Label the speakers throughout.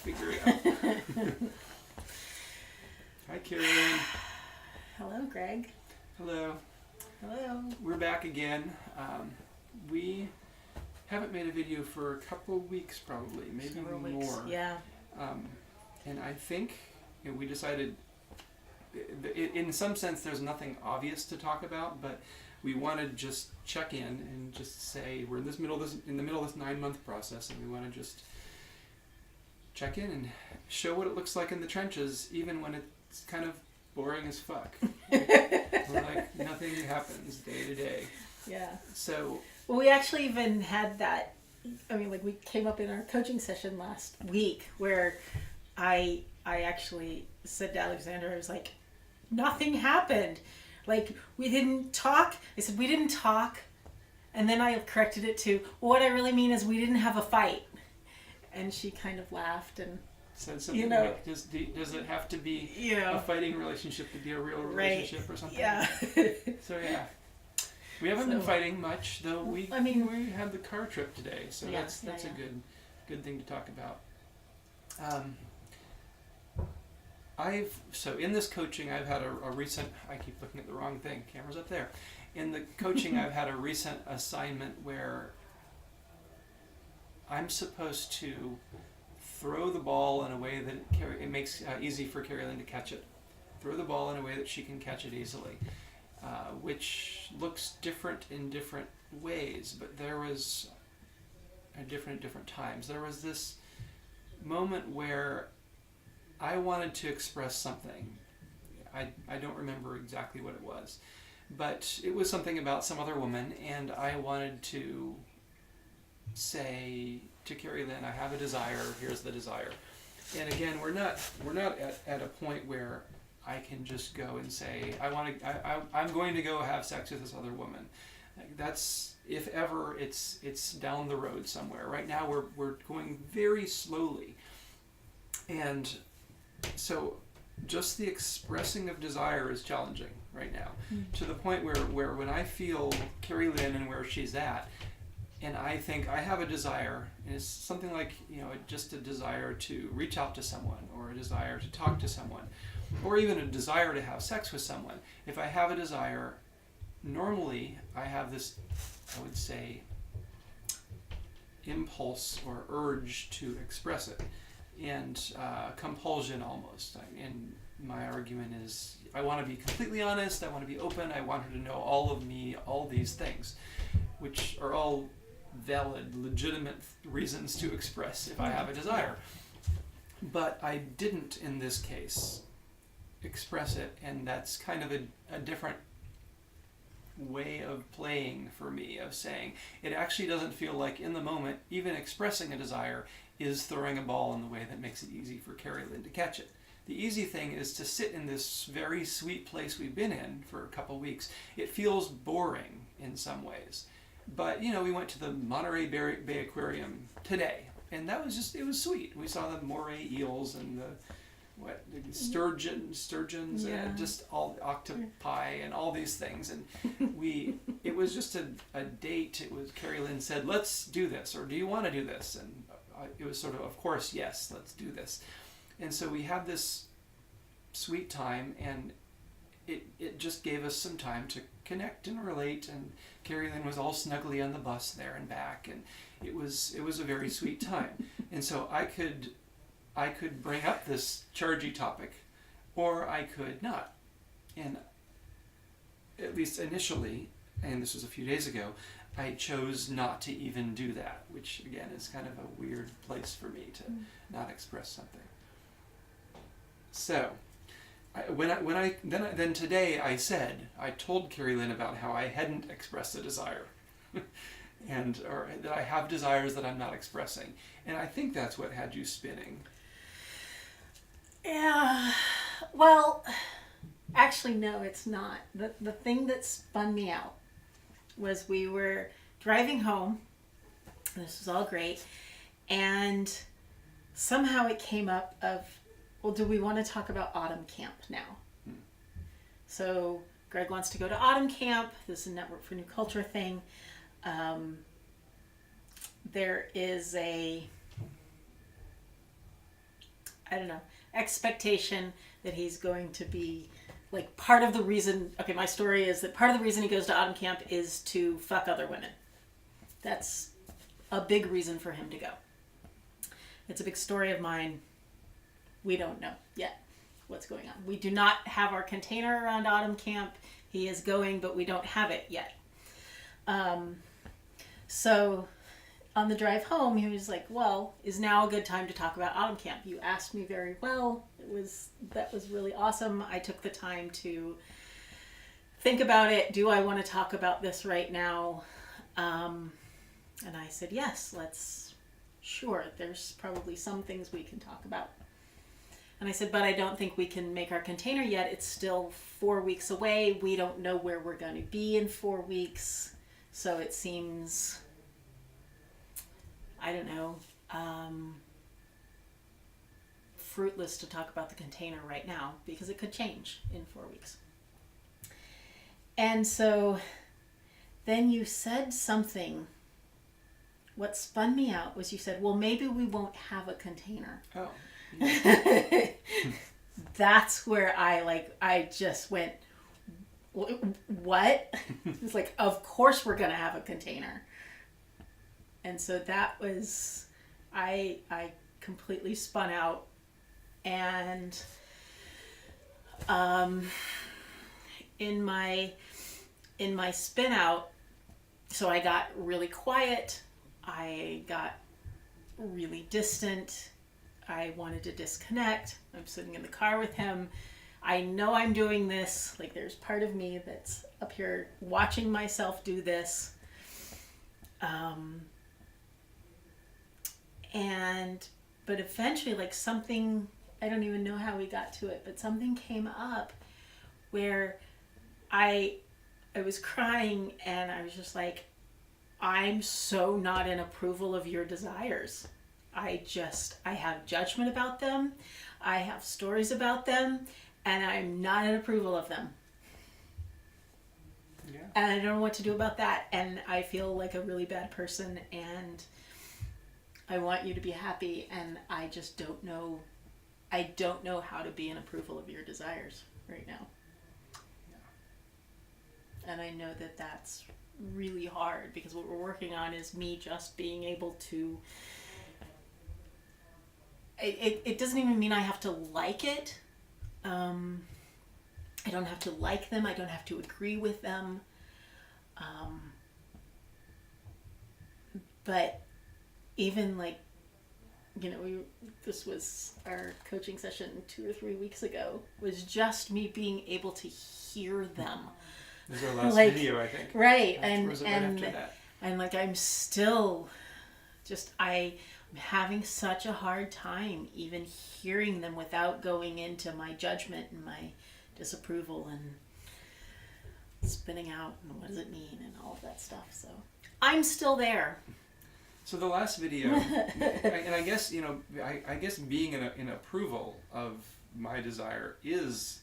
Speaker 1: figure it out. Hi, Kari Lynn.
Speaker 2: Hello, Greg.
Speaker 1: Hello.
Speaker 2: Hello.
Speaker 1: We're back again. We haven't made a video for a couple weeks, probably, maybe
Speaker 2: Several
Speaker 1: more.
Speaker 2: weeks. Yeah.
Speaker 1: And I think we decided, in some sense, there's nothing obvious to talk about, but we want to just check in and just say we're in the middle of this 9-month process, and we want to just check in and show what it looks like in the trenches, even when it's kind of boring as fuck. Like nothing happens day to day.
Speaker 2: Yeah.
Speaker 1: So.
Speaker 2: Well, we actually even had that. I mean, like we came up in our coaching session last week where I actually said to Alexander, I was like, nothing happened. Like we didn't talk. I said we didn't talk, and then I corrected it to what I really mean is we didn't have a fight. And she kind of laughed and
Speaker 1: said something like, does it have to be a fighting relationship to be a real relationship or something?
Speaker 2: Yeah.
Speaker 1: So yeah, we haven't been fighting much, though. We had the car trip today, so that's a good thing to talk about. So in this coaching, I've had a recent. I keep looking at the wrong thing. Camera's up there. In the coaching, I've had a recent assignment where I'm supposed to throw the ball in a way that it makes easy for Kari Lynn to catch it. Throw the ball in a way that she can catch it easily, which looks different in different ways, but there was different times. There was this moment where I wanted to express something. I don't remember exactly what it was, but it was something about some other woman, and I wanted to say to Kari Lynn, I have a desire, here's the desire. And again, we're not at a point where I can just go and say, I'm going to go have sex with this other woman. That's, if ever, it's down the road somewhere. Right now we're going very slowly. And so just the expressing of desire is challenging right now. To the point where when I feel Kari Lynn and where she's at, and I think I have a desire, and it's something like, just a desire to reach out to someone, or a desire to talk to someone, or even a desire to have sex with someone. If I have a desire, normally I have this, I would say, impulse or urge to express it, and compulsion almost. And my argument is, I want to be completely honest, I want to be open, I want her to know all of me, all these things, which are all valid, legitimate reasons to express if I have a desire. But I didn't in this case express it, and that's kind of a different way of playing for me, of saying it actually doesn't feel like in the moment even expressing a desire is throwing a ball in the way that makes it easy for Kari Lynn to catch it. The easy thing is to sit in this very sweet place we've been in for a couple weeks. It feels boring in some ways. But, we went to the Monterey Bay Aquarium today, and that was it was sweet. We saw the moray eels and the sturgeons, and just all the octopi and all these things. And it was just a date. It was, Kari Lynn said, let's do this, or do you want to do this? And it was sort of course, yes, let's do this. And so we had this sweet time, and it just gave us some time to connect and relate, and Kari Lynn was all snuggly on the bus there and back, and it was a very sweet time. And so I could bring up this chargy topic, or I could not. And at least initially, and this was a few days ago, I chose not to even do that, which again is kind of a weird place for me to not express something. So then today I told Kari Lynn about how I hadn't expressed a desire, or that I have desires that I'm not expressing, and I think that's what had you spinning.
Speaker 2: Yeah, well, actually no, it's not. The thing that spun me out was we were driving home. This was all great, and somehow it came up of, well, do we want to talk about autumn camp now? So Greg wants to go to autumn camp. This is a Network for New Culture thing. There is I don't know, expectation that he's going to be like part of the reason. Okay, my story is that part of the reason he goes to autumn camp is to fuck other women. That's a big reason for him to go. It's a big story of mine. We don't know yet what's going on. We do not have our container around autumn camp. He is going, but we don't have it yet. So on the drive home, he was like, well, is now a good time to talk about autumn camp? You asked me very well. That was really awesome. I took the time to think about it. Do I want to talk about this right now? And I said, yes, sure. There's probably some things we can talk about. And I said, but I don't think we can make our container yet. It's still 4 weeks away. We don't know where we're going to be in 4 weeks. So it seems, I don't know, fruitless to talk about the container right now because it could change in 4 weeks. And so then you said something. What spun me out was you said, well, maybe we won't have a container.
Speaker 1: Oh. Yeah.
Speaker 2: That's where I just went, what? It's like, of course we're going to have a container. And so that was, I completely spun out. And in my spin out, so I got really quiet. I got really distant. I wanted to disconnect. I'm sitting in the car with him. I know I'm doing this. Like, there's part of me that's up here watching myself do this. But eventually, like, something, I don't even know how we got to it, but something came up where I was crying and I was just like, I'm so not in approval of your desires. I have judgment about them. I have stories about them, and I'm not in approval of them.
Speaker 1: Yeah.
Speaker 2: And I don't know what to do about that. And I feel like a really bad person, and I want you to be happy, and I just don't know. I don't know how to be in approval of your desires right now. Yeah. And I know that that's really hard because what we're working on is me just being able to. It doesn't even mean I have to like it. I don't have to like them. I don't have to agree with them. But even like, this was our coaching session 2 or 3 weeks ago, was just me being able to hear them.
Speaker 1: This is our last video, I think.
Speaker 2: Right.
Speaker 1: After that.
Speaker 2: And like, I'm still just, I'm having such a hard time even hearing them without going into my judgment and my disapproval and spinning out and what does it mean and all of that stuff. So I'm still there.
Speaker 1: So the last video, and I guess, I guess being in approval of my desire is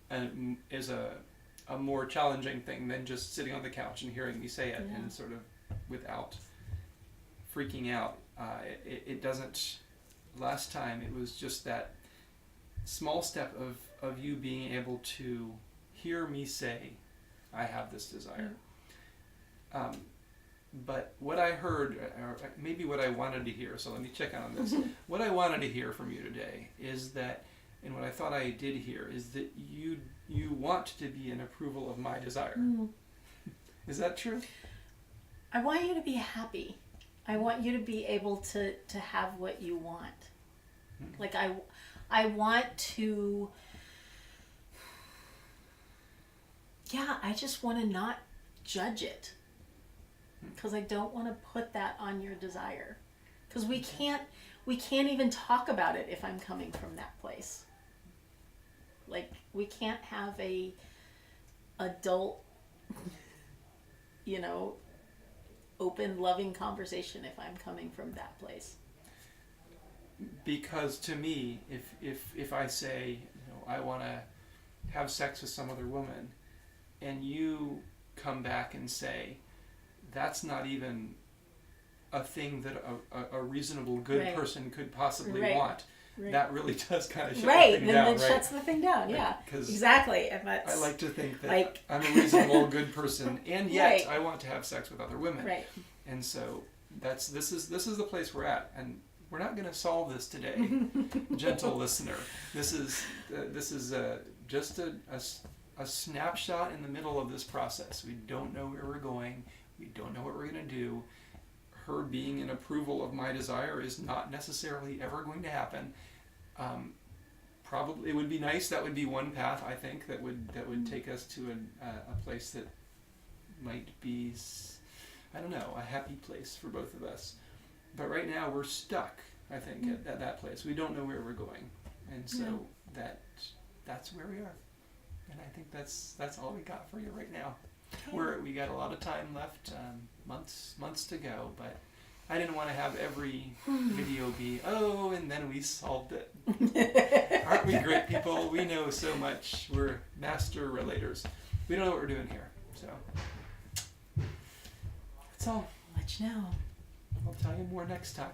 Speaker 1: a more challenging thing than just sitting on the couch and hearing me say it and sort of without freaking out. It doesn't, last time it was just that small step of you being able to hear me say, I have this desire. But what I heard, or maybe what I wanted to hear, so let me check on this. What I wanted to hear from you today is that, and what I thought I did hear, is that you want to be in approval of my desire. Is that true?
Speaker 2: I want you to be happy. I want you to be able to have what you want. Like I want to, I just want to not judge it. Because I don't want to put that on your desire. Because we can't even talk about it if I'm coming from that place. Like, we can't have a adult, open, loving conversation if I'm coming from that place.
Speaker 1: Because to me, if I say, I want to have sex with some other woman, and you come back and say, that's not even a thing that a reasonable good person could possibly want,
Speaker 2: Right.
Speaker 1: that really does kind of shut
Speaker 2: Right,
Speaker 1: the thing
Speaker 2: then
Speaker 1: down,
Speaker 2: that
Speaker 1: right?
Speaker 2: shuts the thing down. Yeah,
Speaker 1: Because
Speaker 2: exactly. And that's,
Speaker 1: I like to think that
Speaker 2: like-
Speaker 1: I'm a reasonable, good person, and yet
Speaker 2: Right.
Speaker 1: I want to have sex with other women.
Speaker 2: right.
Speaker 1: And so this is the place we're at, and we're not going to solve this today, gentle listener. This is just a snapshot in the middle of this process. We don't know where we're going. We don't know what we're going to do. Her being in approval of my desire is not necessarily ever going to happen. Probably it would be nice. That would be one path, I think, that would take us to a place that might be, I don't know, a happy place for both of us. But right now we're stuck, I think, at that place. We don't know where we're going, and so that's where we are. And I think that's all we got for you right now. We got a lot of time left, months to go, but I didn't want to have every video be, oh, and then we solved it. Aren't we great people? We know so much. We're master relators. We don't know what we're doing here, so that's all.
Speaker 2: Let you know.
Speaker 1: I'll tell you more next time.